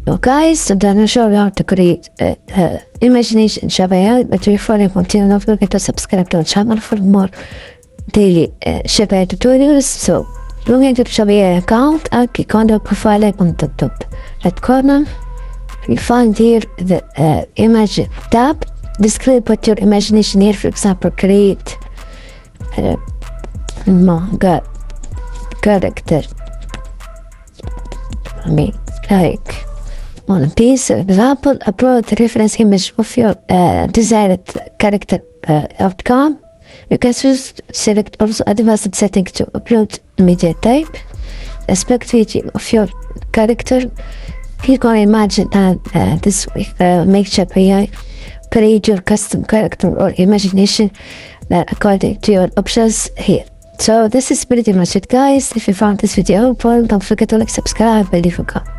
So guys, I'm going to show you how to create imagination in Chub AI, but before I continue, don't forget to subscribe to our channel for more daily Chub AI tutorials. So log into the Chub AI account and click on the profile icon on the top right corner. You find here the image tab. Describe what your imagination here, for example, create manga character. I mean, like one piece, for example, upload the reference image of your desired character outcome. You can select also advanced setting to upload media type, aspect ratio of your character. Click on imagine and this way make Chub AI create your custom character or imagination according to your options here. So this is pretty much it, guys. If you found this video helpful, don't forget to like, subscribe, and leave a comment.